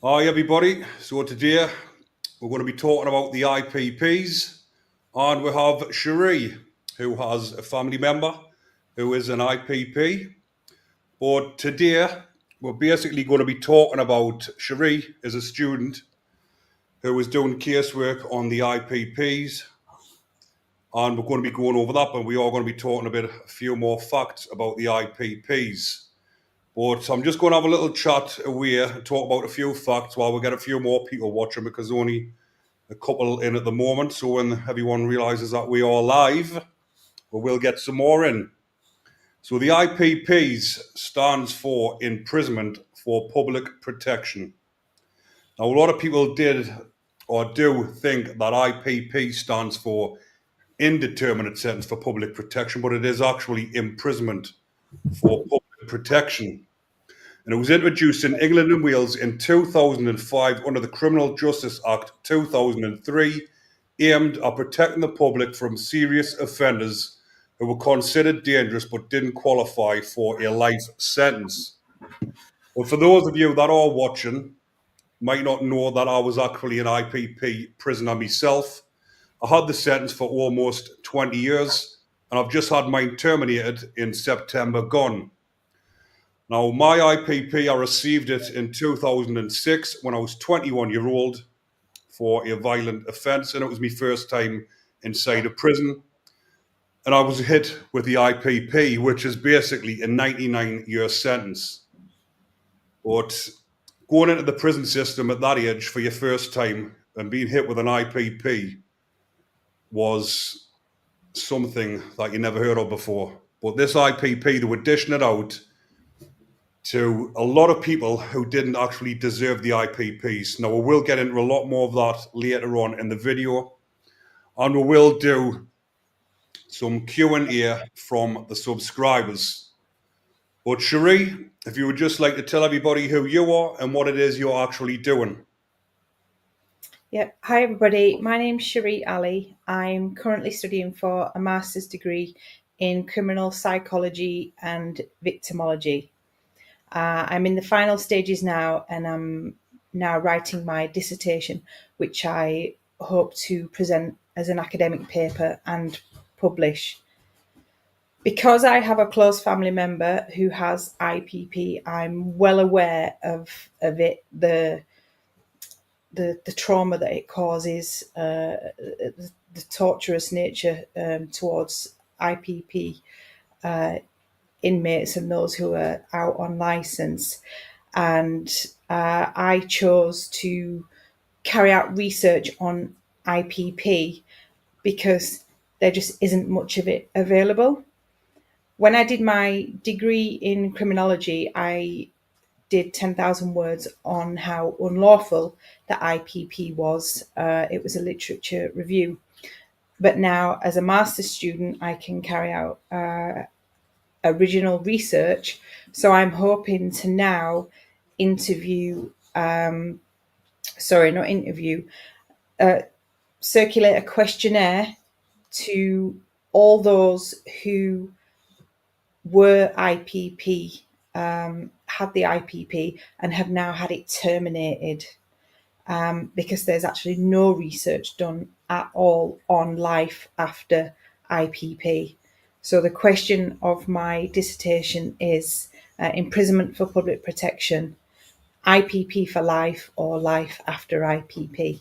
Hi everybody, so today we're going to be talking about the IPPs and we have Sheree who has a family member who is an IPP. But today we're basically going to be talking about Sheree as a student who is doing casework on the IPPs, and we're going to be going over that, but we are going to be talking a few more facts about the IPPs. But I'm just going to have a little chat away and talk about a few facts while we get a few more people watching, because only a couple in at the moment. So when everyone realizes that we are live, we will get some more in. So the IPPs stands for Imprisonment for Public Protection. Now, a lot of people did or do think that IPP stands for Indeterminate Sentence for Public Protection, but it is actually imprisonment for public protection. And it was introduced in England and Wales in 2005 under the Criminal Justice Act 2003, aimed at protecting the public from serious offenders who were considered dangerous but didn't qualify for a life sentence. But for those of you that are watching, might not know that I was actually an IPP prisoner myself. I had the sentence for almost 20 years, and I've just had mine terminated in September gone. Now, my IPP, I received it in 2006 when I was 21-year-old for a violent offence, and it was my first time inside a prison. And I was hit with the IPP, which is basically a 99-year sentence. But going into the prison system at that age for your first time and being hit with an IPP was something that you never heard of before. But this IPP, they were dishing it out to a lot of people who didn't actually deserve the IPPs. Now, we will get into a lot more of that later on in the video, and we will do some Q&A from the subscribers. But Sheree, if you would just like to tell everybody who you are and what it is you're actually doing. Yeah. Hi everybody, my name's Sheree Ali. I'm currently studying for a master's degree in Criminal Psychology and Victimology. I'm in the final stages now, and I'm now writing my dissertation, which I hope to present as an academic paper and publish. Because I have a close family member who has IPP, I'm well aware of it, the trauma that it causes, the torturous nature towards IPP inmates and those who are out on license. And I chose to carry out research on IPP because there just isn't much of it available. When I did my degree in criminology, I did 10,000 words on how unlawful the IPP was. It was a literature review. But now, as a master's student, I can carry out original research. So I'm hoping to now circulate a questionnaire to all those who were IPP, had the IPP and have now had it terminated, because there's actually no research done at all on life after IPP. So the question of my dissertation is imprisonment for public protection, IPP for life or life after IPP.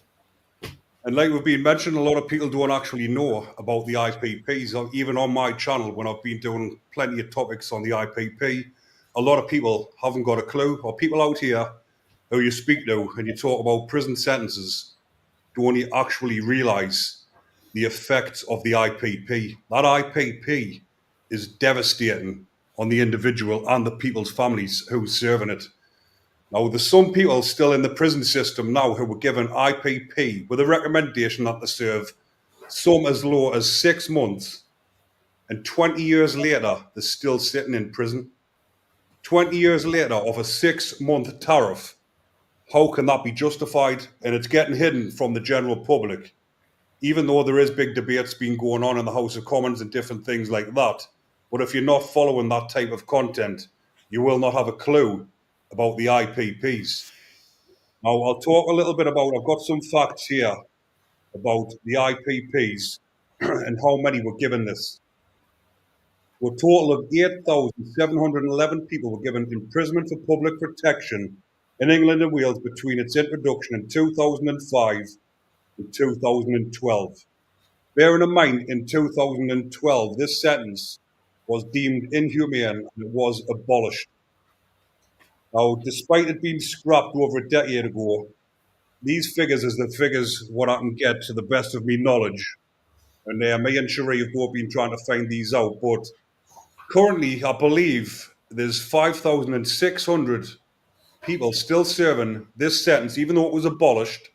And like we've been mentioning, a lot of people don't actually know about the IPPs. Even on my channel, when I've been doing plenty of topics on the IPP, a lot of people haven't got a clue, or people out here who you speak to and you talk about prison sentences don't actually realise the effects of the IPP. That IPP is devastating on the individual and the people's families who are serving it. Now, there's some people still in the prison system now who were given IPP with a recommendation that they serve some as low as 6 months, and 20 years later, they're still sitting in prison. 20 years later of a 6-month tariff. How can that be justified? And it's getting hidden from the general public, even though there is big debates being going on in the House of Commons and different things like that. But if you're not following that type of content, you will not have a clue about the IPPs. Now, I'll talk a little bit about, I've got some facts here about the IPPs and how many were given this. So a total of 8,711 people were given imprisonment for public protection in England and Wales between its introduction in 2005 and 2012. Bearing in mind, in 2012, this sentence was deemed inhumane and it was abolished. Now, despite it being scrapped over a decade ago, these figures is the figures what I can get to the best of me knowledge. And me and Sheree have both been trying to find these out. But currently, I believe there's 5,600 people still serving this sentence, even though it was abolished.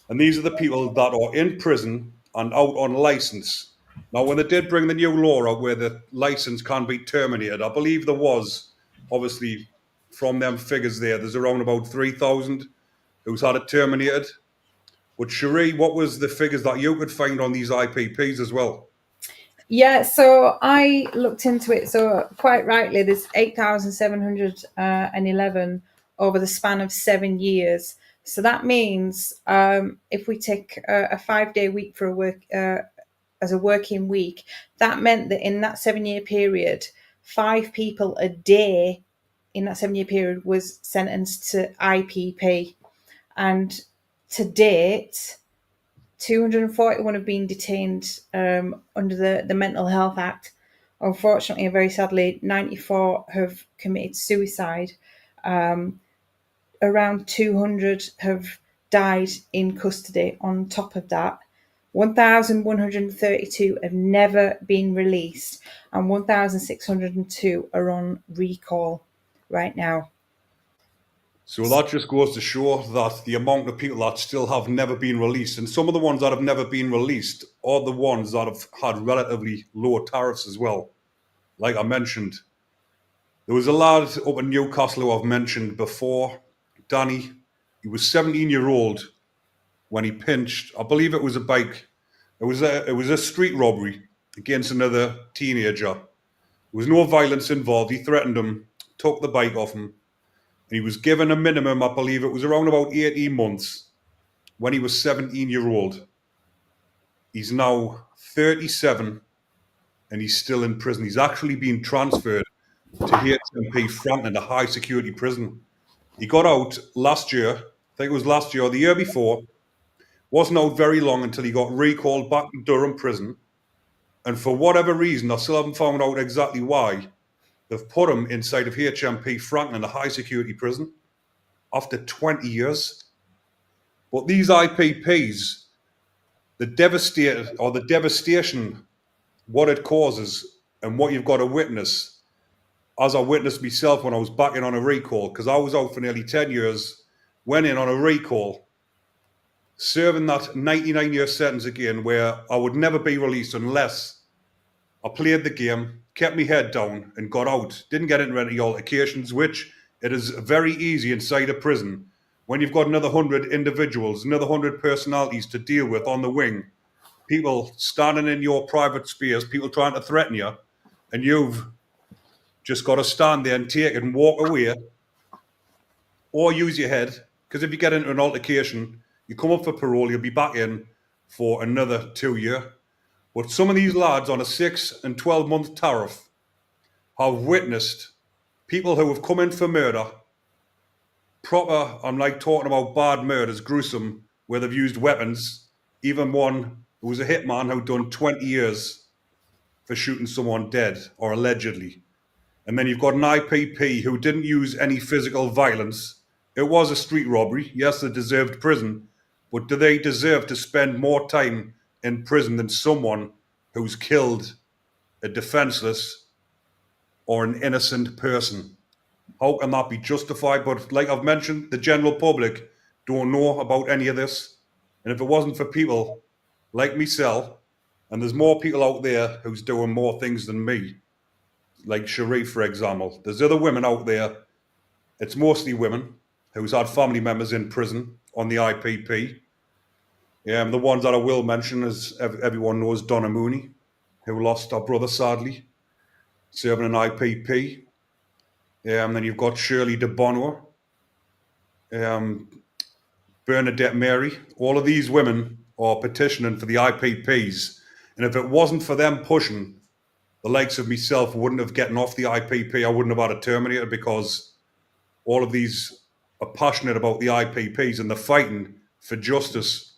And these are the people that are in prison and out on license. Now, when they did bring the new law out where the license can be terminated, I believe there was, obviously, from them figures there's around about 3,000 who's had it terminated. But Sheree, what was the figures that you could find on these IPPs as well? Yeah, so I looked into it. So quite rightly, there's 8,711 over the span of 7 years. So that means if we take a 5-day week for a work as a working week, that meant that in that 7-year period, 5 people a day in that 7-year period was sentenced to IPP. And to date, 241 have been detained under the Mental Health Act. Unfortunately, and very sadly, 94 have committed suicide. Around 200 have died in custody on top of that. 1,132 have never been released, and 1,602 are on recall right now. So that just goes to show that the amount of people that still have never been released, and some of the ones that have never been released are the ones that have had relatively low tariffs as well. Like I mentioned, there was a lad up in Newcastle who I've mentioned before, Danny. He was 17-year-old when he pinched, I believe it was a bike. It was a street robbery against another teenager. There was no violence involved. He threatened him, took the bike off him, and he was given a minimum, I believe it was around about 18 months when he was 17-year-old. He's now 37 and he's still in prison. He's actually been transferred to HMP Franklin, a high security prison. He got out last year, I think it was last year or the year before, wasn't out very long until he got recalled back to Durham prison. And for whatever reason, I still haven't found out exactly why, they've put him inside of HMP Franklin, a high security prison, after 20 years. But these IPPs, the devastation, what it causes, and what you've got to witness, as I witnessed myself when I was back in on a recall, because I was out for nearly 10 years, went in on a recall, serving that 99-year sentence again, where I would never be released unless I played the game, kept my head down, and got out. Didn't get into any altercations, which it is very easy inside a prison when you've got another 100 individuals, another 100 personalities to deal with on the wing, people standing in your private space, people trying to threaten you, and you've just got to stand there and take it and walk away or use your head. Because if you get into an altercation, you come up for parole, you'll be back in for another 2 years. But some of these lads on a 6 and 12-month tariff have witnessed people who have come in for murder, proper, I'm like talking about bad murders, gruesome, where they've used weapons, even one who was a hitman who'd done 20 years for shooting someone dead, or allegedly. And then you've got an IPP who didn't use any physical violence. It was a street robbery. Yes, they deserved prison, but do they deserve to spend more time in prison than someone who's killed a defenseless or an innocent person? How can that be justified? But like I've mentioned, the general public don't know about any of this. And if it wasn't for people like myself, and there's more people out there who's doing more things than me, like Sheree, for example. There's other women out there. It's mostly women who's had family members in prison on the IPP. The ones that I will mention is everyone knows Donna Mooney, who lost her brother sadly, serving an IPP. And then you've got Shirley DeBono. Bernadette Mary, all of these women are petitioning for the IPPs. And if it wasn't for them pushing, the likes of myself wouldn't have gotten off the IPP. I wouldn't have had it terminated, because all of these are passionate about the IPPs and they're fighting for justice.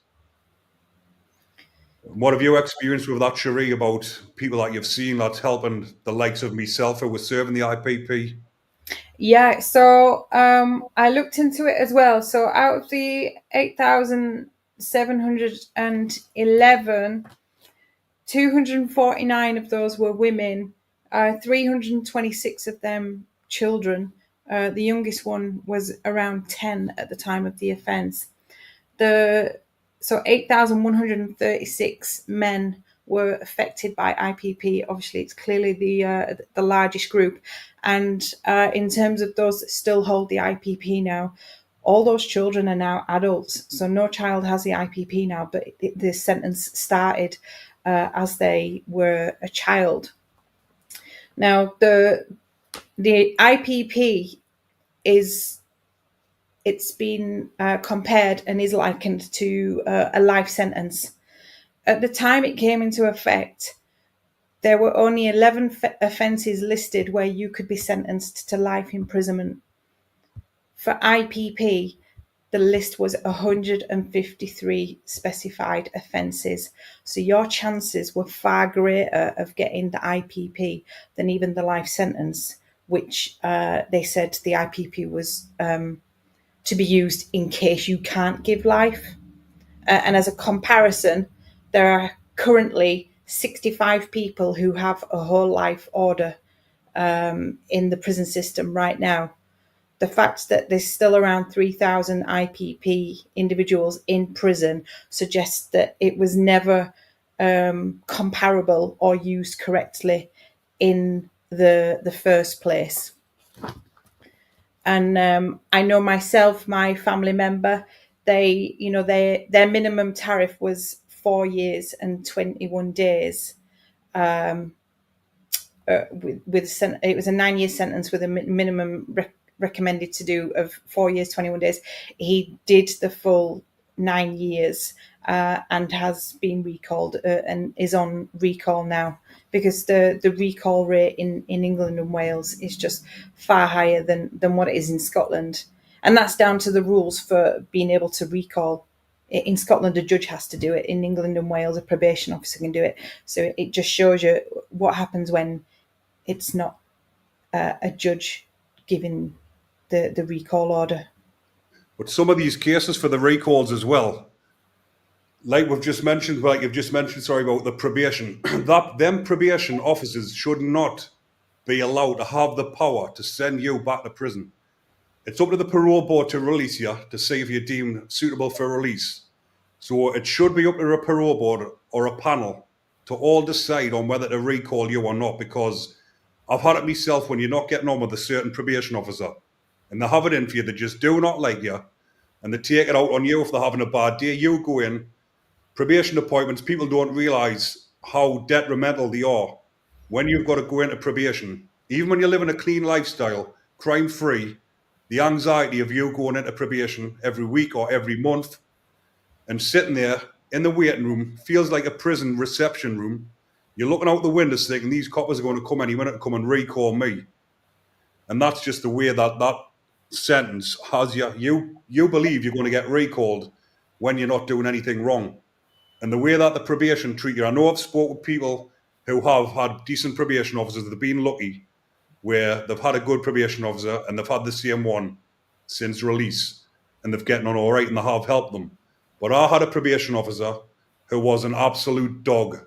What have you experienced with that, Sheree, about people that you've seen that's helping the likes of myself who was serving the IPP? Yeah, so I looked into it as well. So out of the 8,711, 249 of those were women, 326 of them children. The youngest one was around 10 at the time of the offence. So 8,136 men were affected by IPP. Obviously, it's clearly the largest group. And in terms of those that still hold the IPP now, all those children are now adults. So no child has the IPP now, but the sentence started as they were a child. Now, the IPP it's been compared and is likened to a life sentence. At the time it came into effect, there were only 11 offences listed where you could be sentenced to life imprisonment. For IPP, the list was 153 specified offences. So your chances were far greater of getting the IPP than even the life sentence, which they said the IPP was to be used in case you can't give life. And as a comparison, there are currently 65 people who have a whole life order in the prison system right now. The fact that there's still around 3,000 IPP individuals in prison suggests that it was never comparable or used correctly in the first place. And I know myself, my family member, their minimum tariff was 4 years and 21 days. It was a 9-year sentence with a minimum recommended to do of 4 years, 21 days. He did the full 9 years and has been recalled and is on recall now, because the recall rate in England and Wales is just far higher than what it is in Scotland. And that's down to the rules for being able to recall. In Scotland, a judge has to do it. In England and Wales, a probation officer can do it. So it just shows you what happens when it's not a judge giving the recall order. But some of these cases for the recalls as well, like you've just mentioned, sorry, about the probation, them probation officers should not be allowed to have the power to send you back to prison. It's up to the parole board to release you, to see if you're deemed suitable for release. So it should be up to a parole board or a panel to all decide on whether to recall you or not, because I've had it myself when you're not getting on with a certain probation officer and they have it in for you, they just do not like you, and they take it out on you if they're having a bad day. You go in, probation appointments, people don't realise how detrimental they are when you've got to go into probation. Even when you're living a clean lifestyle, crime-free, the anxiety of you going into probation every week or every month and sitting there in the waiting room feels like a prison reception room. You're looking out the windows thinking these coppers are going to come any minute and come and recall me. And that's just the way that sentence has you. You believe you're going to get recalled when you're not doing anything wrong. And the way that the probation treat you, I know I've spoken with people who have had decent probation officers, they've been lucky, where they've had a good probation officer and they've had the same one since release and they've gotten on all right and they have helped them. But I had a probation officer who was an absolute dog.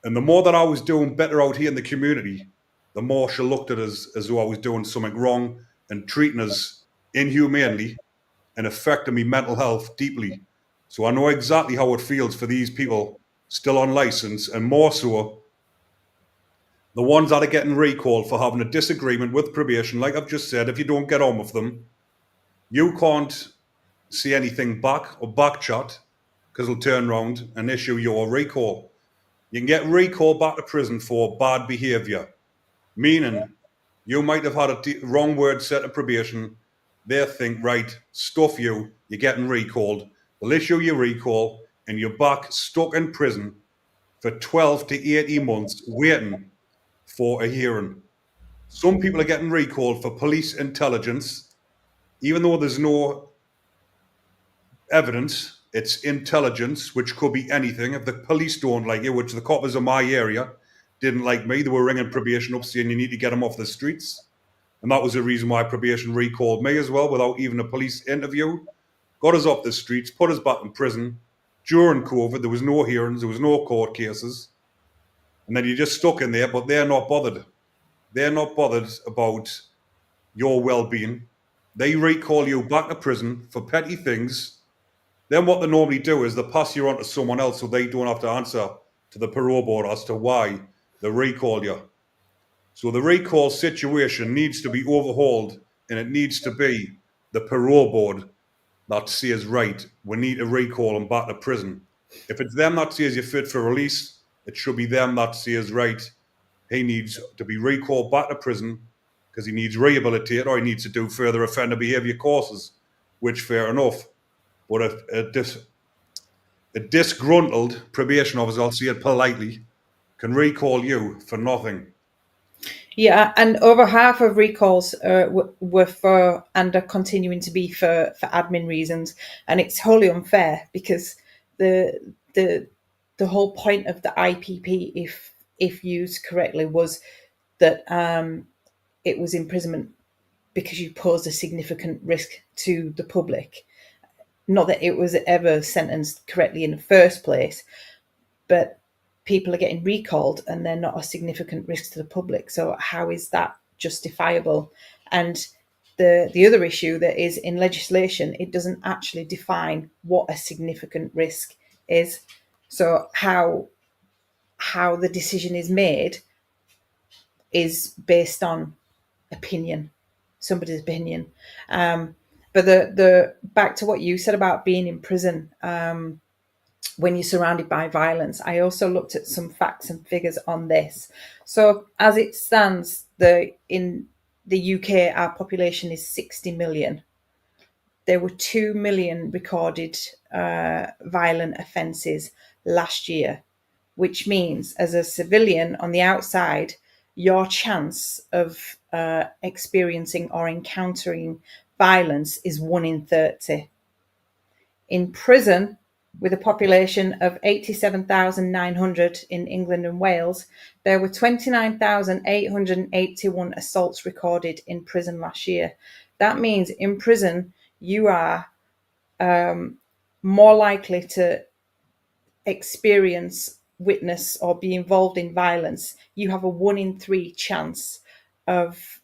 And the more that I was doing better out here in the community, the more she looked at us as though I was doing something wrong and treating us inhumanely and affecting me mental health deeply. So I know exactly how it feels for these people still on license, and more so the ones that are getting recalled for having a disagreement with probation. Like I've just said, if you don't get on with them, you can't see anything back or back chat, because they'll turn around and issue your recall. You can get recalled back to prison for bad behaviour, meaning you might have had a wrong word set of probation. They think, right, stuff you, you're getting recalled. They'll issue your recall and you're back stuck in prison for 12 to 18 months waiting for a hearing. Some people are getting recalled for police intelligence, even though there's no evidence. It's intelligence, which could be anything. If the police don't like you, which the coppers in my area didn't like me, they were ringing probation up saying you need to get them off the streets. And that was the reason why probation recalled me as well, without even a police interview. Got us off the streets, put us back in prison. During COVID, there was no hearings, there was no court cases. And then you're just stuck in there, but they're not bothered. They're not bothered about your well-being. They recall you back to prison for petty things. Then what they normally do is they pass you on to someone else so they don't have to answer to the parole board as to why they recall you. So the recall situation needs to be overhauled, and it needs to be the parole board that says, right, we need to recall them back to prison. If it's them that says you're fit for release, it should be them that says, right, he needs to be recalled back to prison because he needs rehabilitated or he needs to do further offender behaviour courses, which fair enough. But a disgruntled probation officer, I'll say it politely, can recall you for nothing. Yeah, and over half of recalls were for and are continuing to be for admin reasons, and it's wholly unfair because the whole point of the IPP, if used correctly, was that it was imprisonment because you posed a significant risk to the public. Not that it was ever sentenced correctly in the first place, but people are getting recalled and they're not a significant risk to the public. So how is that justifiable? And the other issue that is in legislation, it doesn't actually define what a significant risk is. So how the decision is made is based on opinion, somebody's opinion. But the back to what you said about being in prison, when you're surrounded by violence, I also looked at some facts and figures on this. So as it stands, in the UK, our population is 60 million. There were 2 million recorded violent offences last year, which means as a civilian on the outside, your chance of experiencing or encountering violence is 1 in 30. In prison, with a population of 87,900 in England and Wales, there were 29,881 assaults recorded in prison last year. That means in prison, you are more likely to experience, witness, or be involved in violence. You have a 1 in 3 chance of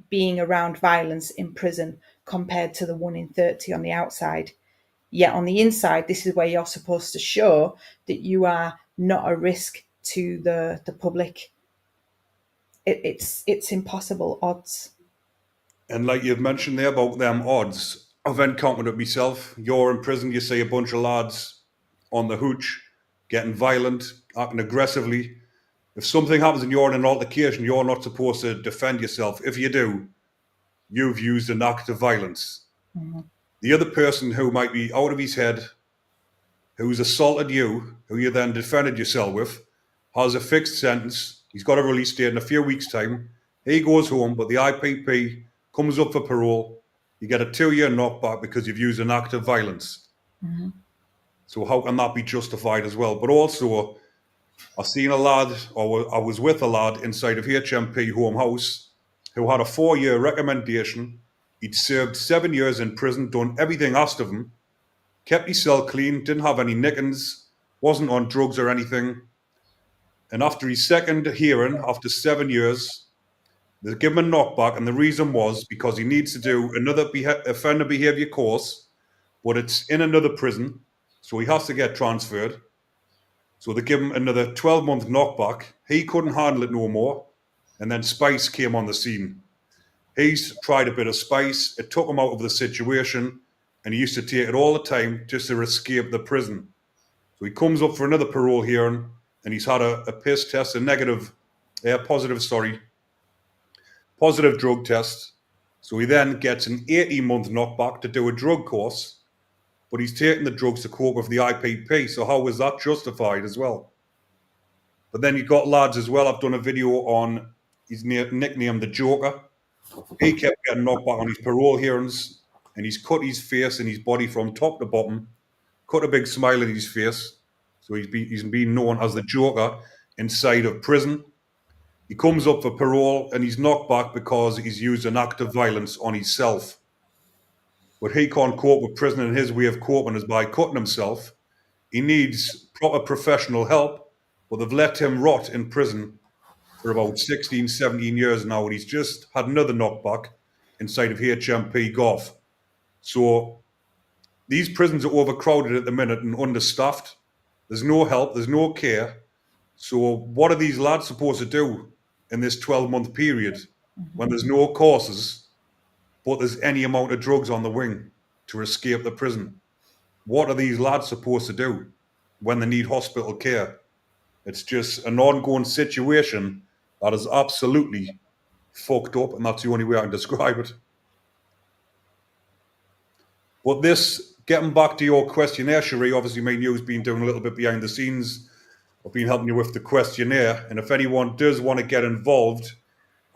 being around violence in prison compared to the 1 in 30 on the outside. Yet on the inside, this is where you're supposed to show that you are not a risk to the public. It's impossible odds. And like you've mentioned there about them odds, I've encountered it myself. You're in prison, you see a bunch of lads on the hooch, getting violent, acting aggressively. If something happens and you're in an altercation, you're not supposed to defend yourself. If you do, you've used an act of violence. Mm-hmm. The other person who might be out of his head, who's assaulted you, who you then defended yourself with, has a fixed sentence. He's got a release date in a few weeks' time. He goes home, but the IPP comes up for parole. You get a 2-year knockback because you've used an act of violence. Mm-hmm. So how can that be justified as well? But also, I was with a lad inside of HMP Home House who had a 4-year recommendation. He'd served 7 years in prison, done everything asked of him, kept his cell clean, didn't have any nickings, wasn't on drugs or anything. And after his second hearing, after 7 years, they give him a knockback, and the reason was because he needs to do another offender behaviour course, but it's in another prison, so he has to get transferred. So they give him another 12-month knockback. He couldn't handle it no more, and then Spice came on the scene. He's tried a bit of Spice. It took him out of the situation, and he used to take it all the time just to escape the prison. So he comes up for another parole hearing, and he's had a piss test, positive drug test. So he then gets an 18-month knockback to do a drug course, but he's taking the drugs to cope with the IPP. So how is that justified as well? But then you've got lads as well. I've done a video on his nickname, the Joker. He kept getting knocked back on his parole hearings, and he's cut his face and his body from top to bottom, cut a big smile in his face. So he's been known as the Joker inside of prison. He comes up for parole and he's knocked back because he's used an act of violence on himself. But he can't cope with prison, and his way of coping is by cutting himself. He needs proper professional help, but they've let him rot in prison for about 16, 17 years now, and he's just had another knockback inside of HMP Golf. So these prisons are overcrowded at the minute and understaffed. There's no help, there's no care. So what are these lads supposed to do in this 12-month period when there's no courses, but there's any amount of drugs on the wing to escape the prison? What are these lads supposed to do when they need hospital care? It's just an ongoing situation that is absolutely fucked up, and that's the only way I can describe it. But this, getting back to your questionnaire, Sheree, obviously me and you've been doing a little bit behind the scenes. I've been helping you with the questionnaire, and if anyone does want to get involved,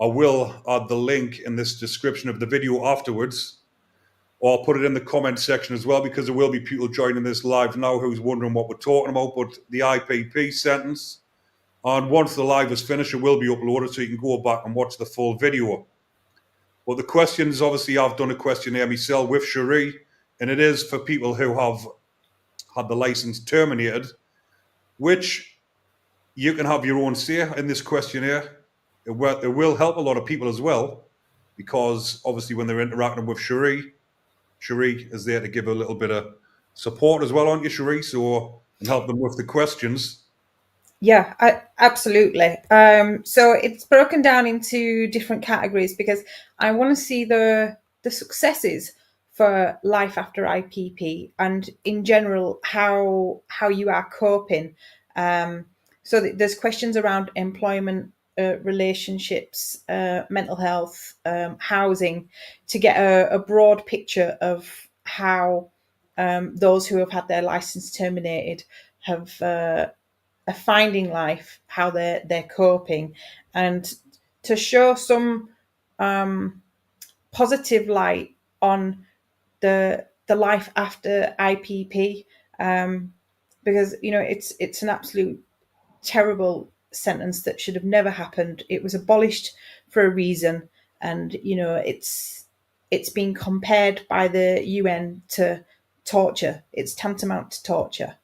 I will add the link in this description of the video afterwards, or I'll put it in the comment section as well, because there will be people joining this live now who's wondering what we're talking about. But the IPP sentence, and once the live is finished, it will be uploaded so you can go back and watch the full video. But the questions, obviously, I've done a questionnaire myself with Sheree, and it is for people who have had the license terminated, which you can have your own say in this questionnaire. It will help a lot of people as well, because obviously when they're interacting with Sheree is there to give a little bit of support as well, aren't you, Sheree? So, and help them with the questions. Yeah, absolutely. So it's broken down into different categories because I want to see the successes for life after IPP and in general how you are coping. So there's questions around employment, relationships, mental health, housing, to get a broad picture of how those who have had their license terminated have are finding life, how they're coping, and to show some positive light on the life after IPP, because it's an absolute terrible sentence that should have never happened. It was abolished for a reason, and it's been compared by the UN to torture. It's tantamount to torture.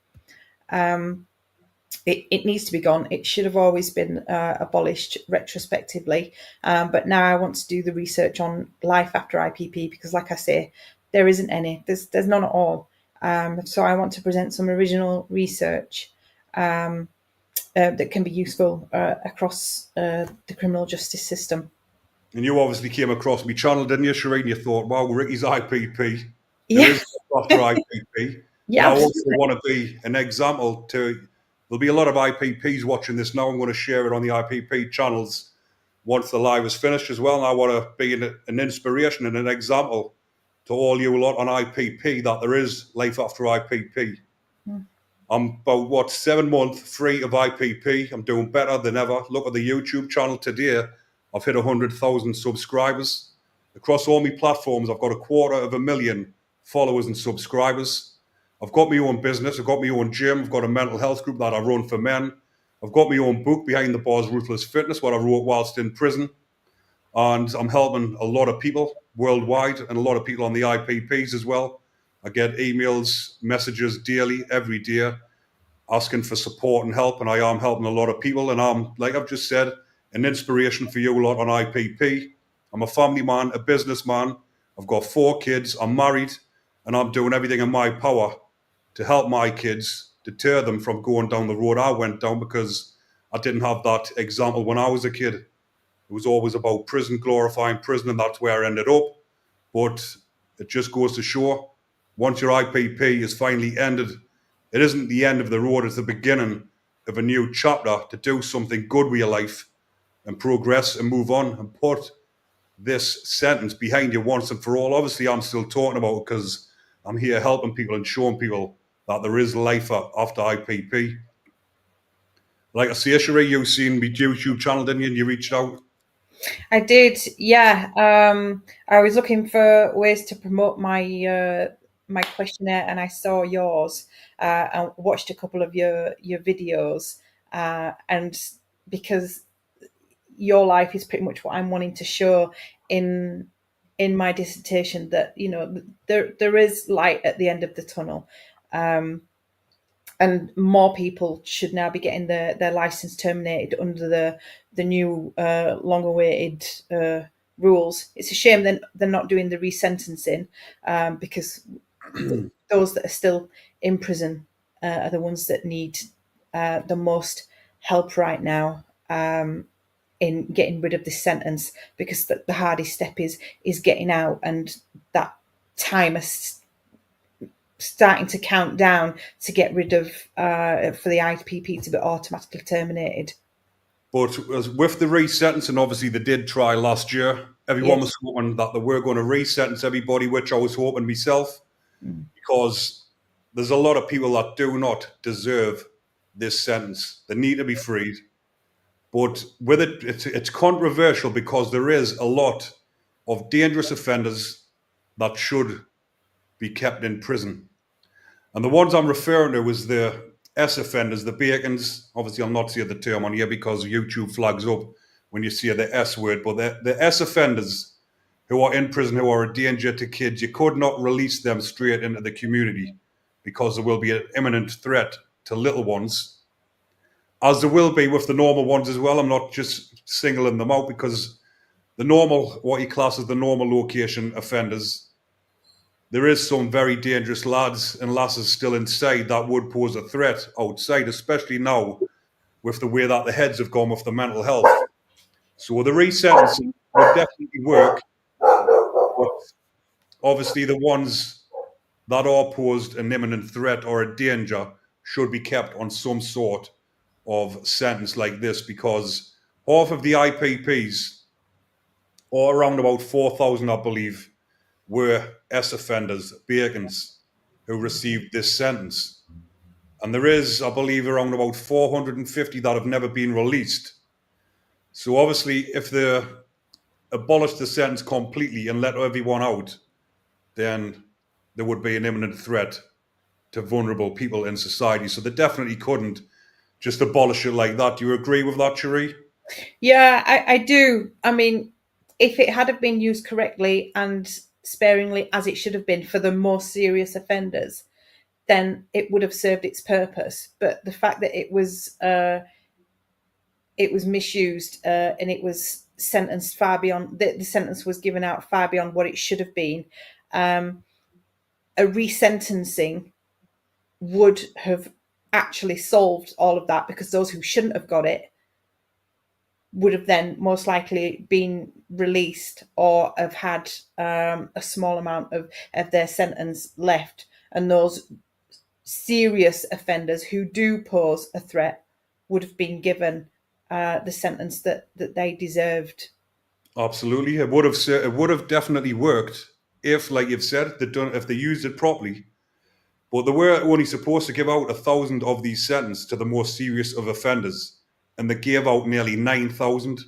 It needs to be gone. It should have always been abolished retrospectively. But now I want to do the research on life after IPP because, like I say, there isn't any. There's none at all. So I want to present some original research that can be useful across the criminal justice system. And you obviously came across my channel, didn't you, Sheree? And you thought, wow, Ricky's IPP. There Yeah. is after IPP. Yeah, And I also want to be an example to. There'll be a lot of IPPs watching this now. I'm going to share it on the IPP channels once the live is finished as well. And I want to be an inspiration and an example to all you lot on IPP that there is life after IPP. I'm about, 7 months free of IPP. I'm doing better than ever. Look at the YouTube channel today. I've hit 100,000 subscribers. Across all my platforms, I've got 250,000 followers and subscribers. I've got my own business. I've got my own gym. I've got a mental health group that I run for men. I've got my own book, Behind the Bars Ruthless Fitness, what I wrote whilst in prison. And I'm helping a lot of people worldwide and a lot of people on the IPPs as well. I get emails, messages daily, every day, asking for support and help. And I am helping a lot of people. And I'm, like I've just said, an inspiration for you a lot on IPP. I'm a family man, a businessman. I've got 4 kids. I'm married. And I'm doing everything in my power to help my kids, deter them from going down the road I went down, because I didn't have that example when I was a kid. It was always about prison, glorifying prison, and that's where I ended up. But it just goes to show, once your IPP is finally ended, it isn't the end of the road, it's the beginning of a new chapter to do something good with your life and progress and move on and put this sentence behind you once and for all. Obviously, I'm still talking about it because I'm here helping people and showing people that there is life after IPP. Like I say, Sheree, you've seen my YouTube channel, didn't you? And you reached out. I did, yeah. I was looking for ways to promote my questionnaire, and I saw yours and watched a couple of your videos. And because your life is pretty much what I'm wanting to show in my dissertation, that there is light at the end of the tunnel. And more people should now be getting their license terminated under the new long-awaited rules. It's a shame they're not doing the resentencing, because those that are still in prison are the ones that need the most help right now, in getting rid of this sentence, because the hardest step is getting out, and that time is starting to count down to get rid of for the IPP to be automatically terminated. But with the resentencing, obviously they did try last year. Everyone was hoping that they were going to resentence everybody, which I was hoping myself, because there's a lot of people that do not deserve this sentence. They need to be freed. But with it, it's controversial because there is a lot of dangerous offenders that should be kept in prison. And the ones I'm referring to is the S offenders, the bacons. Obviously, I'll not say the term on here because YouTube flags up when you see the S word. But the S offenders who are in prison, who are a danger to kids, you could not release them straight into the community because there will be an imminent threat to little ones, as there will be with the normal ones as well. I'm not just singling them out, because the normal, what he classes the normal location offenders, there is some very dangerous lads and lasses still inside that would pose a threat outside, especially now with the way that the heads have gone with the mental health. So the resentencing would definitely work, but obviously the ones that are posed an imminent threat or a danger should be kept on some sort of sentence like this, because half of the IPPs, or around about 4,000, I believe, were S offenders, bacons, who received this sentence. And there is, I believe, around about 450 that have never been released. So obviously, if they abolish the sentence completely and let everyone out, then there would be an imminent threat to vulnerable people in society. So they definitely couldn't just abolish it like that. Do you agree with that, Sheree? Yeah, I do. I mean, if it had have been used correctly and sparingly, as it should have been for the more serious offenders, then it would have served its purpose. But the fact that it was misused, and it was sentenced far beyond the sentence was given out far beyond what it should have been. A resentencing would have actually solved all of that, because those who shouldn't have got it would have then most likely been released, or have had a small amount of their sentence left. And those serious offenders who do pose a threat would have been given the sentence that they deserved. Absolutely, it would have definitely worked if, like you've said, if they used it properly. But they were only supposed to give out 1,000 of these sentences to the most serious of offenders, and they gave out nearly 9,000.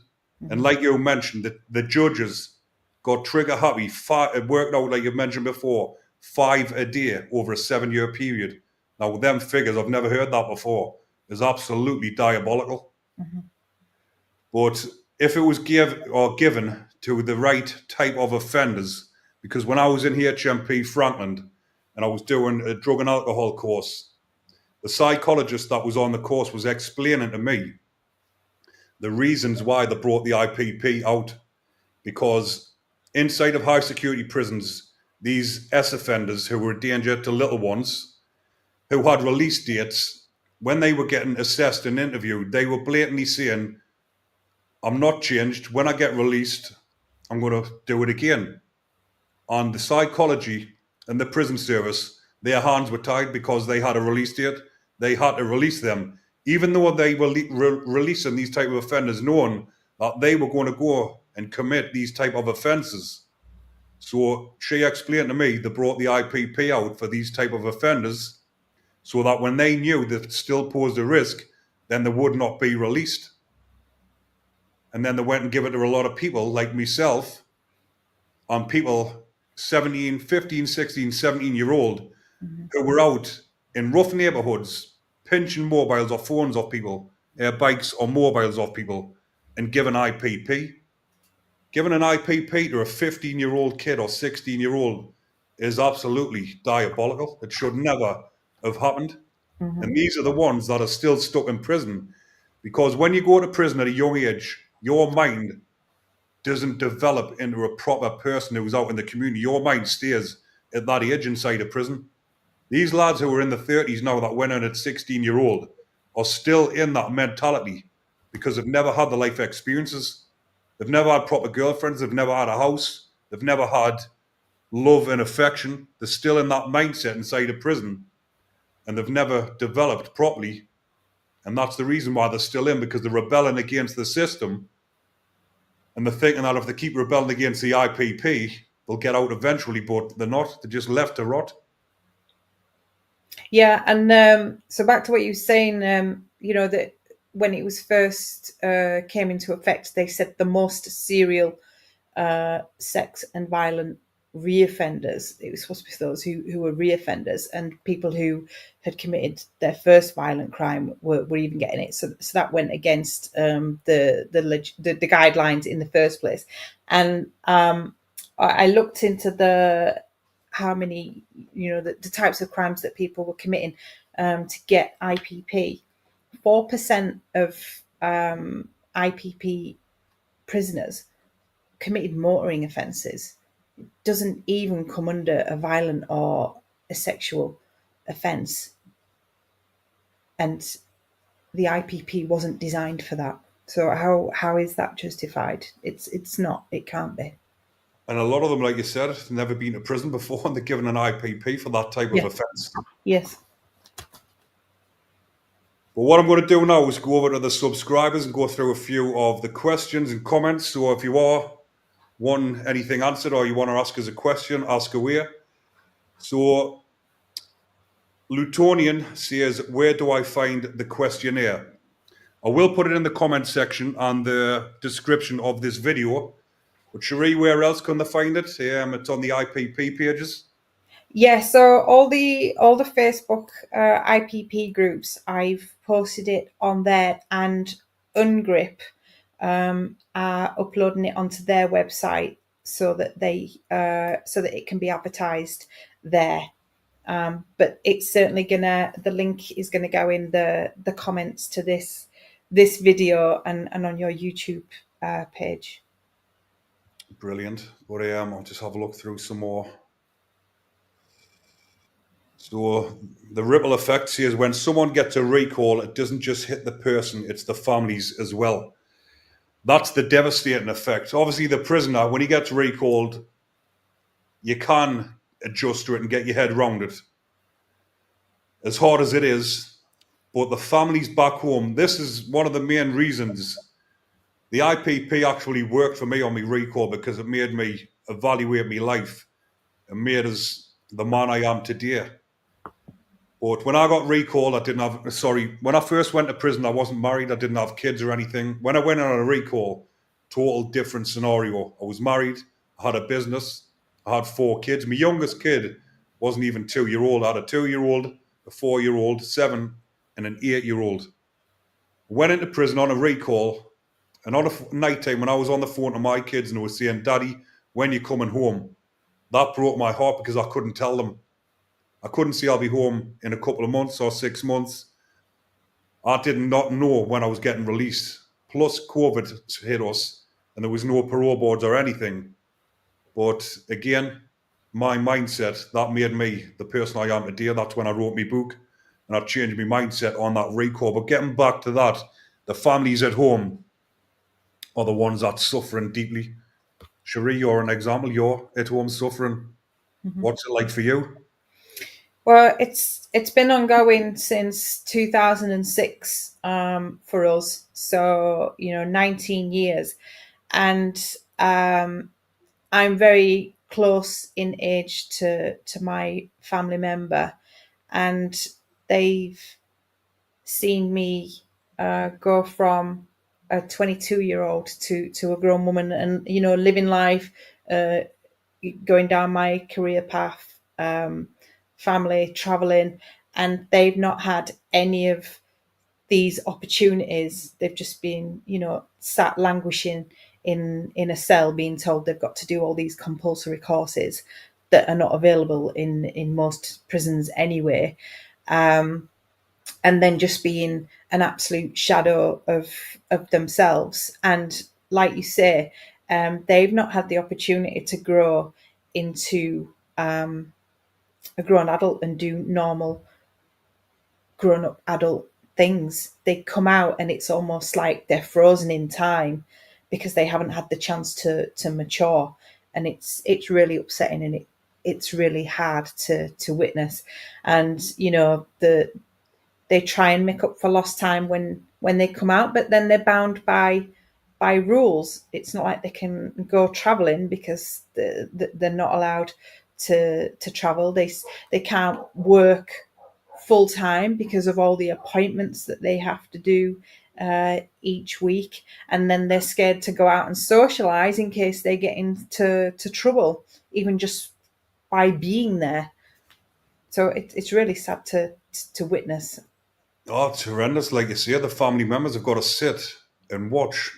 And like you mentioned, the judges got trigger happy. It worked out, like you mentioned before, 5 a day over a 7-year period. Now, with them figures, I've never heard that before. It's absolutely diabolical. But if it was given to the right type of offenders, because when I was in HMP Franklin and I was doing a drug and alcohol course, the psychologist that was on the course was explaining to me the reasons why they brought the IPP out. Because inside of high security prisons, these S offenders who were a danger to little ones, who had release dates, when they were getting assessed and interviewed, they were blatantly saying, I'm not changed. When I get released, I'm going to do it again. On the psychology and the prison service, their hands were tied because they had a release date. They had to release them, even though they were releasing these type of offenders, knowing that they were going to go and commit these type of offences. So she explained to me they brought the IPP out for these type of offenders so that when they knew that it still posed a risk, then they would not be released. And then they went and give it to a lot of people like myself, on people 17, 15, 16, 17-year-old who were out in rough neighborhoods, pinching mobiles or phones off people, bikes or mobiles off people, and given IPP. Giving an IPP to a 15-year-old kid or 16-year-old is absolutely diabolical. It should never have happened. And these are the ones that are still stuck in prison. Because when you go to prison at a young age, your mind doesn't develop into a proper person who's out in the community. Your mind stays at that age inside a prison. These lads who are in the 30s now that went in at 16-year-old are still in that mentality because they've never had the life experiences. They've never had proper girlfriends. They've never had a house. They've never had love and affection. They're still in that mindset inside a prison, and they've never developed properly. And that's the reason why they're still in, because they're rebelling against the system. And they're thinking that if they keep rebelling against the IPP, they'll get out eventually, but they're not. They're just left to rot. Yeah, and so back to what you were saying, that when it was first came into effect, they said the most serial sex and violent reoffenders. It was supposed to be those who were reoffenders, and people who had committed their first violent crime were even getting it. So that went against the guidelines in the first place. And I looked into how many, the types of crimes that people were committing to get IPP. 4% of IPP prisoners committed motoring offences. It doesn't even come under a violent or a sexual offence. And the IPP wasn't designed for that. So how is that justified? It's not. It can't be. And a lot of them, like you said, have never been to prison before, and they're given an IPP for that type of offence. Yes. But what I'm going to do now is go over to the subscribers and go through a few of the questions and comments. So if you want anything answered or you want to ask us a question, ask away. So Lutonian says, where do I find the questionnaire? I will put it in the comment section and the description of this video. But Sheree, where else can they find it? It's on the IPP pages. Yeah, so all the Facebook IPP groups, I've posted it on there, and Ungrip are uploading it onto their website so that it can be advertised there. But it's certainly the link is gonna go in the comments to this video and on your YouTube page. Brilliant. But I'll just have a look through some more. So the ripple effect here is when someone gets a recall, it doesn't just hit the person, it's the families as well. That's the devastating effect. Obviously, the prisoner, when he gets recalled, you can adjust to it and get your head around it, as hard as it is. But the families back home, this is one of the main reasons the IPP actually worked for me on my recall, because it made me evaluate my life and made us the man I am today. But when I got recalled, when I first went to prison, I wasn't married, I didn't have kids or anything. When I went on a recall, total different scenario. I was married, I had a business, I had 4 kids. My youngest kid wasn't even 2-year-old. I had a 2-year-old, a 4-year-old, 7, and an 8-year-old. Went into prison on a recall, and on a night time when I was on the phone to my kids and they were saying, Daddy, when you coming home? That broke my heart because I couldn't tell them. I couldn't say I'll be home in a couple of months or 6 months. I did not know when I was getting released. Plus COVID hit us and there was no parole boards or anything. But again, my mindset, that made me the person I am today. That's when I wrote my book and I changed my mindset on that recall. But getting back to that, the families at home are the ones that's suffering deeply. Sheree, you're an example. You're at home suffering. What's it like for you? Well, it's been ongoing since 2006 for us. So 19 years, and I'm very close in age to my family member, and they've seen me go from a 22-year-old to a grown woman, and living life, going down my career path, family, traveling, and they've not had any of these opportunities. They've just been, sat languishing in a cell, being told they've got to do all these compulsory courses that are not available in most prisons anyway. And then just being an absolute shadow of themselves. And like you say, they've not had the opportunity to grow into a grown adult and do normal grown up adult things. They come out and it's almost like they're frozen in time because they haven't had the chance to mature, and it's really upsetting, and it's really hard to witness. And they try and make up for lost time when they come out, but then they're bound by rules. It's not like they can go traveling because they're not allowed to travel. They can't work full time because of all the appointments that they have to do each week, and then they're scared to go out and socialize in case they get into trouble, even just by being there. So it's really sad to witness. Oh, it's horrendous. Like you say, the family members have got to sit and watch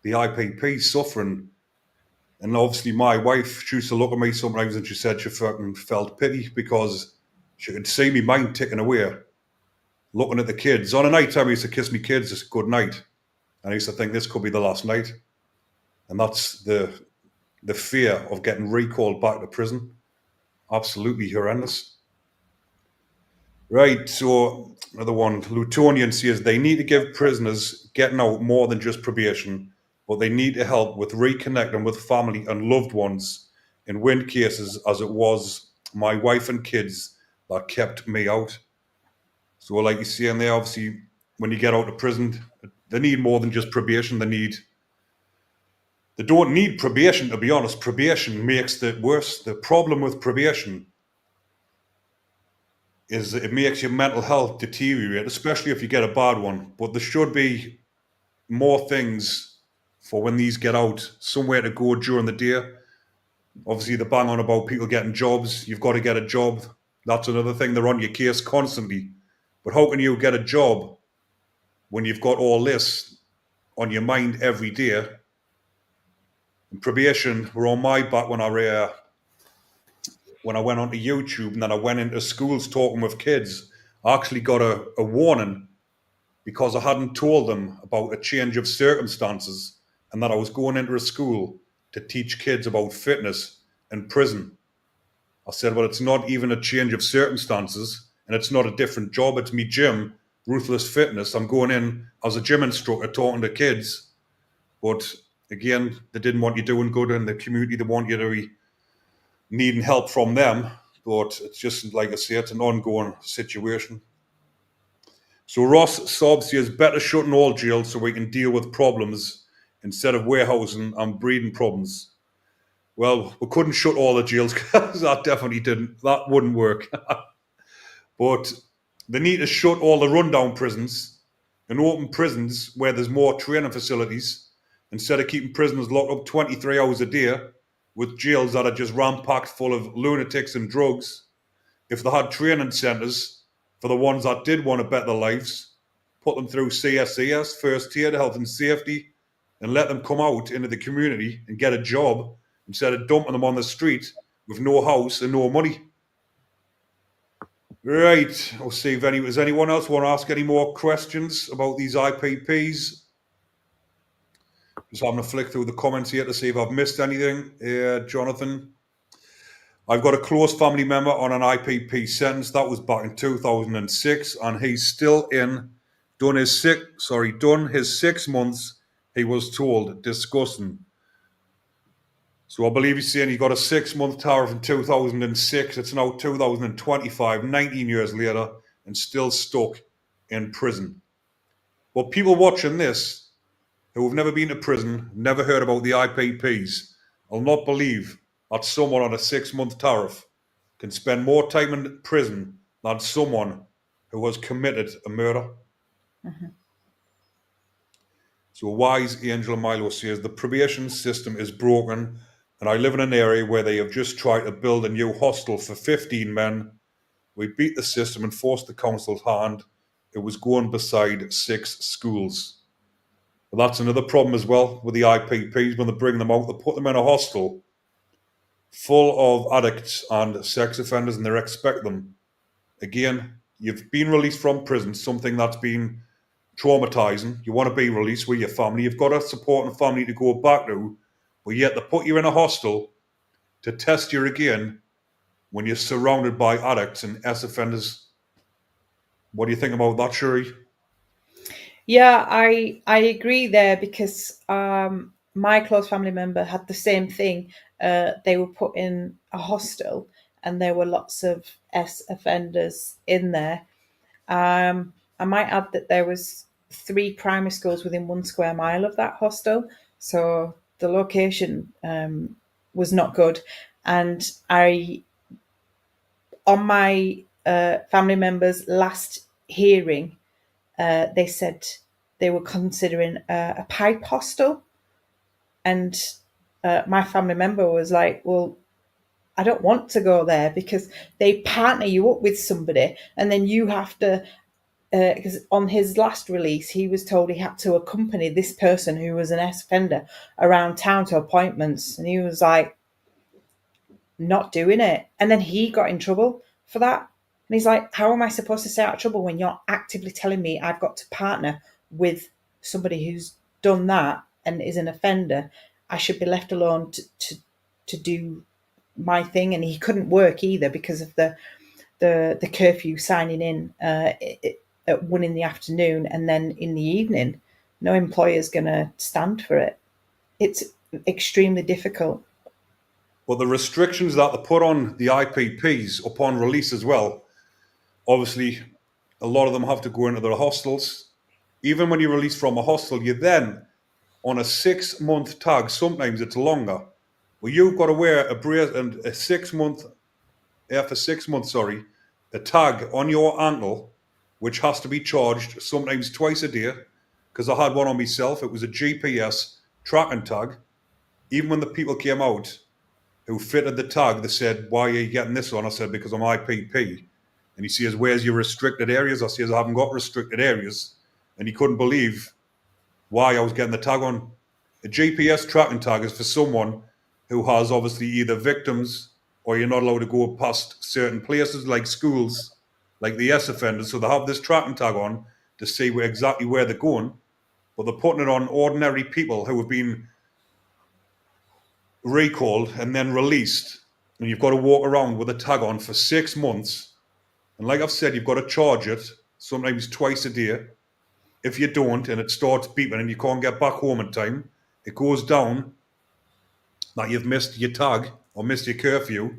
the IPP suffering. And obviously, my wife, she used to look at me sometimes and she said she fucking felt pity because she could see me mind ticking away, looking at the kids. On a night time, I used to kiss me kids, it's good night. And I used to think this could be the last night. And that's the fear of getting recalled back to prison. Absolutely horrendous. Right, so another one. Lutonian says they need to give prisoners getting out more than just probation, but they need to help with reconnecting with family and loved ones in wind cases, as it was my wife and kids that kept me out. So, like you say in there, obviously, when you get out of prison, they need more than just probation. They don't need probation, to be honest. Probation makes it worse. The problem with probation is that it makes your mental health deteriorate, especially if you get a bad one. But there should be more things for when these get out, somewhere to go during the day. Obviously, the bang on about people getting jobs. You've got to get a job. That's another thing. They're on your case constantly. But how can you get a job when you've got all this on your mind every day? And probation were on my back when I went onto YouTube, and then I went into schools talking with kids. I actually got a warning because I hadn't told them about a change of circumstances and that I was going into a school to teach kids about fitness in prison. I said, well, it's not even a change of circumstances and it's not a different job. It's me gym, Ruthless Fitness. I'm going in as a gym instructor talking to kids. But again, they didn't want you doing good in the community. They want you to be needing help from them. But it's just, like I say, it's an ongoing situation. So Ross Sobbs says, better shutting all jails so we can deal with problems instead of warehousing and breeding problems. Well, we couldn't shut all the jails because that definitely didn't. That wouldn't work. But they need to shut all the rundown prisons and open prisons where there's more training facilities instead of keeping prisoners locked up 23 hours a day with jails that are just rampacked full of lunatics and drugs. If they had training centres for the ones that did want to better their lives, put them through CSCS, first aid, health and safety, and let them come out into the community and get a job instead of dumping them on the street with no house and no money. Right, I'll see if does anyone else want to ask any more questions about these IPPs? Just having a flick through the comments here to see if I've missed anything. Jonathan. I've got a close family member on an IPP sentence. That was back in 2006, and he's still done his 6 months. He was told. Disgusting. So I believe he's saying he got a 6-month tariff in 2006. It's now 2025, 19 years later, and still stuck in prison. But people watching this who have never been to prison, never heard about the IPPs, will not believe that someone on a 6-month tariff can spend more time in prison than someone who has committed a murder. So a wise Angela Milo says, the probation system is broken, and I live in an area where they have just tried to build a new hostel for 15 men. We beat the system and forced the council's hand. It was going beside 6 schools. But that's another problem as well with the IPPs. When they bring them out, they put them in a hostel full of addicts and sex offenders, and they expect them. Again, you've been released from prison, something that's been traumatizing. You want to be released with your family. You've got a supporting family to go back to, but yet they put you in a hostel to test you again when you're surrounded by addicts and ex-offenders. What do you think about that, Sheree? Yeah, I agree there because my close family member had the same thing. They were put in a hostel, and there were lots of offenders in there. I might add that there was 3 primary schools within 1 square mile of that hostel, so the location was not good. And on my family member's last hearing, they said they were considering a pipe hostel, and my family member was like, "Well, I don't want to go there because they partner you up with somebody, and then you have to." Because on his last release, he was told he had to accompany this person who was an ex-offender around town to appointments, and he was like, not doing it. And then he got in trouble for that. And he's like, how am I supposed to stay out of trouble when you're actively telling me I've got to partner with somebody who's done that and is an offender? I should be left alone to do my thing. And he couldn't work either because of the curfew signing in at 1 in the afternoon, and then in the evening. No employer's going to stand for it. It's extremely difficult. But the restrictions that they put on the IPPs upon release as well, obviously, a lot of them have to go into their hostels. Even when you're released from a hostel, you're then on a 6-month tag. Sometimes it's longer. Well, you've got to wear a brace and a 6-month, for 6 months, sorry, a tag on your ankle, which has to be charged sometimes twice a day. Because I had one on myself. It was a GPS tracking tag. Even when the people came out who fitted the tag, they said, why are you getting this on? I said, because I'm IPP. And he says, where's your restricted areas? I says, I haven't got restricted areas. And he couldn't believe why I was getting the tag on. A GPS tracking tag is for someone who has obviously either victims, or you're not allowed to go past certain places like schools, like the ex-offenders. So they have this tracking tag on to see exactly where they're going. But they're putting it on ordinary people who have been recalled and then released, and you've got to walk around with a tag on for 6 months. And like I've said, you've got to charge it sometimes twice a day. If you don't, and it starts beeping and you can't get back home in time, it goes down that you've missed your tag or missed your curfew.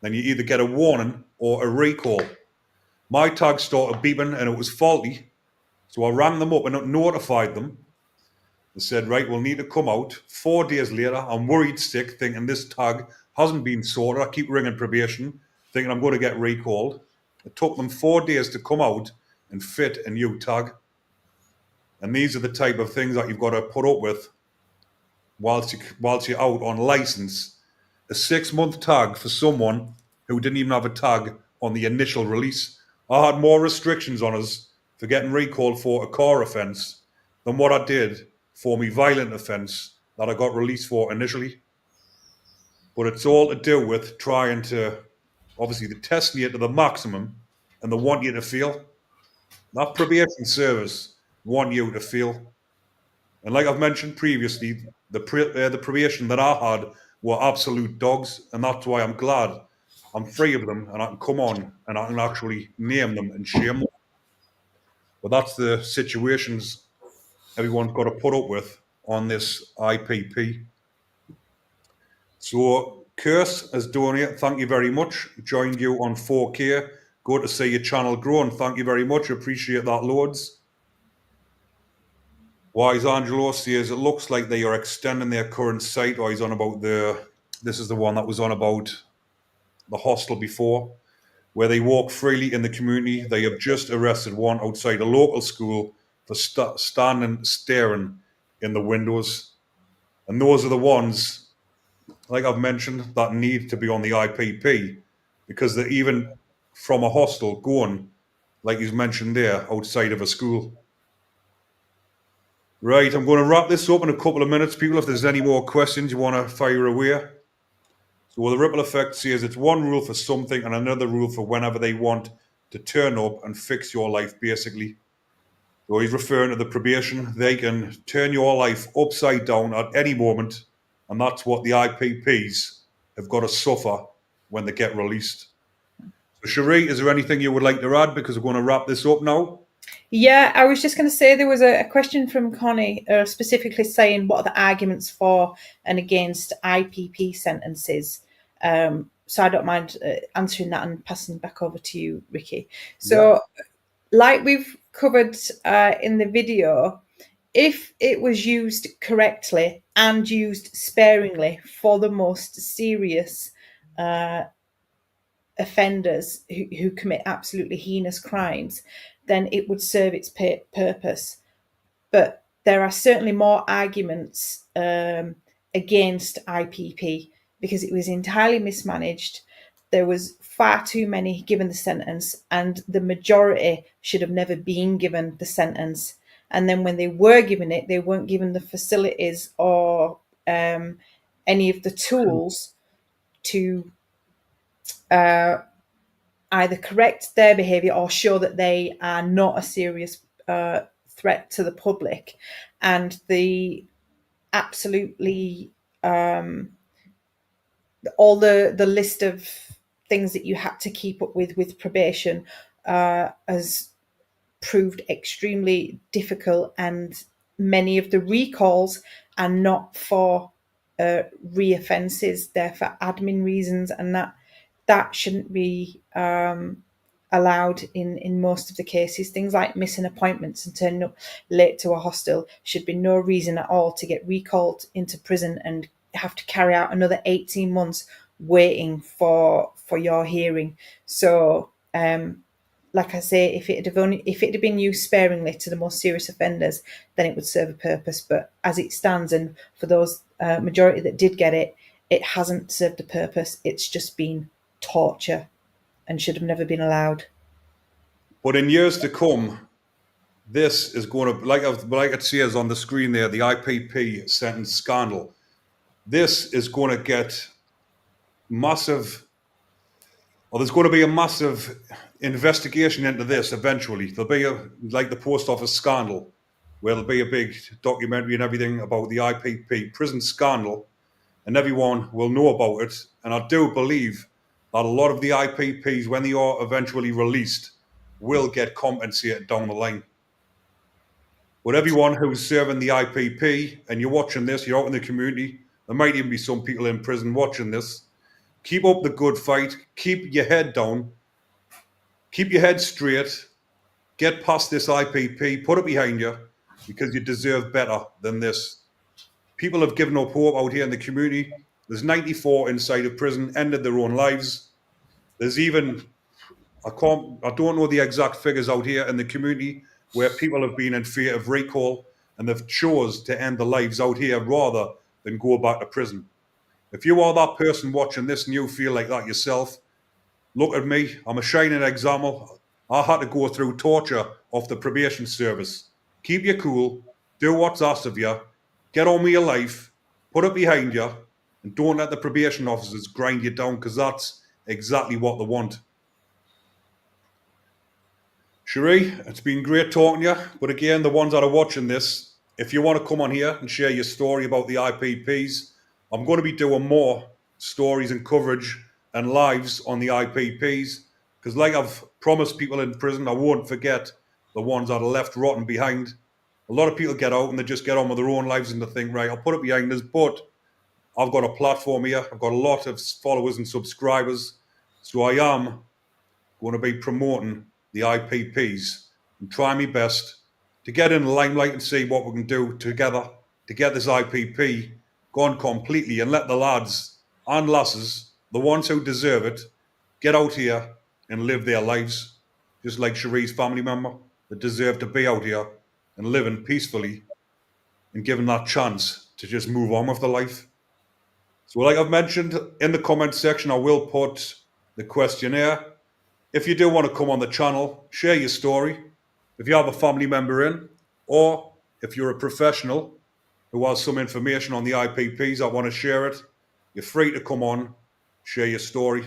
Then you either get a warning or a recall. My tag started beeping and it was faulty, so I rang them up and notified them. They said, right, we'll need to come out. 4 days later, I'm worried sick, thinking this tag hasn't been sorted. I keep ringing probation, thinking I'm going to get recalled. It took them 4 days to come out and fit a new tag. And these are the type of things that you've got to put up with whilst you're out on license. A 6-month tag for someone who didn't even have a tag on the initial release. I had more restrictions on us for getting recalled for a car offence than what I did for me violent offence that I got released for initially. But it's all to do with trying to, obviously, they test you to the maximum and they want you to fail. That probation service want you to fail. And like I've mentioned previously, the probation that I had were absolute dogs, and that's why I'm glad I'm free of them and I can come on and I can actually name them and shame them. But that's the situations everyone's got to put up with on this IPP. So Curse has donated, thank you very much. Joined you on 4K. Good to see your channel grow, and thank you very much. Appreciate that loads. Wise Angelo says it looks like they are extending their current site, or he's on about this is the one that was on about the hostel before, where they walk freely in the community. They have just arrested one outside a local school for standing staring in the windows. And those are the ones, like I've mentioned, that need to be on the IPP because they're even from a hostel going, like he's mentioned there, outside of a school. Right, I'm going to wrap this up in a couple of minutes, people. If there's any more questions you want to fire away. So the ripple effect says it's one rule for something and another rule for whenever they want to turn up and fix your life, basically. So he's referring to the probation. They can turn your life upside down at any moment, and that's what the IPPs have got to suffer when they get released. So Sheree, is there anything you would like to add? Because we're going to wrap this up now. Yeah, I was just going to say there was a question from Connie specifically saying what are the arguments for and against IPP sentences. So I don't mind answering that and passing back over to you, Ricky. So, like we've covered in the video, if it was used correctly and used sparingly for the most serious offenders who commit absolutely heinous crimes, then it would serve its purpose. But there are certainly more arguments against IPP because it was entirely mismanaged. There was far too many given the sentence, and the majority should have never been given the sentence. And then when they were given it, they weren't given the facilities or any of the tools to either correct their behaviour or show that they are not a serious threat to the public. And the absolutely all the list of things that you had to keep up with probation has proved extremely difficult, and many of the recalls are not for re-offences, they're for admin reasons, and that shouldn't be allowed in most of the cases. Things like missing appointments and turning up late to a hostel should be no reason at all to get recalled into prison and have to carry out another 18 months waiting for your hearing. So like I say, if it had been used sparingly to the most serious offenders, then it would serve a purpose. But as it stands, and for those majority that did get it, it hasn't served a purpose. It's just been torture and should have never been allowed. But in years to come, this is going to, like it says on the screen there, the IPP sentence scandal. This is going to get massive, or there's going to be a massive investigation into this eventually. There'll be like the post office scandal, where there'll be a big documentary and everything about the IPP prison scandal, and everyone will know about it. And I do believe that a lot of the IPPs, when they are eventually released, will get compensated down the line. But everyone who's serving the IPP, and you're watching this, you're out in the community, there might even be some people in prison watching this. Keep up the good fight. Keep your head down. Keep your head straight. Get past this IPP. Put it behind you, because you deserve better than this. People have given up hope out here in the community. There's 94 inside of prison, ended their own lives. There's even, I don't know the exact figures out here in the community, where people have been in fear of recall and they've chose to end their lives out here rather than go back to prison. If you are that person watching this and you feel like that yourself, look at me. I'm a shining example. I had to go through torture of the probation service. Keep you cool. Do what's asked of you. Get on with your life. Put it behind you. And don't let the probation officers grind you down, because that's exactly what they want. Sheree, it's been great talking to you. But again, the ones that are watching this, if you want to come on here and share your story about the IPPs, I'm going to be doing more stories and coverage and lives on the IPPs, because like I've promised people in prison, I won't forget the ones that are left rotten behind. A lot of people get out and they just get on with their own lives and they think, right, I'll put it behind us, but I've got a platform here. I've got a lot of followers and subscribers. So I am going to be promoting the IPPs and try my best to get in the limelight and see what we can do together to get this IPP gone completely and let the lads and lasses, the ones who deserve it, get out here and live their lives, just like Sheree's family member that deserve to be out here and living peacefully and given that chance to just move on with their life. So like I've mentioned, in the comment section, I will put the questionnaire. If you do want to come on the channel, share your story. If you have a family member in, or if you're a professional who has some information on the IPPs that want to share it, you're free to come on, share your story.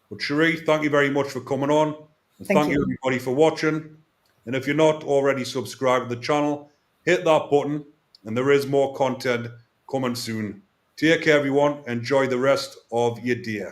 But Sheree, thank you very much for coming on. And Thank thank you you. everybody for watching. And if you're not already subscribed to the channel, hit that button and there is more content coming soon. Take care everyone. Enjoy the rest of your day.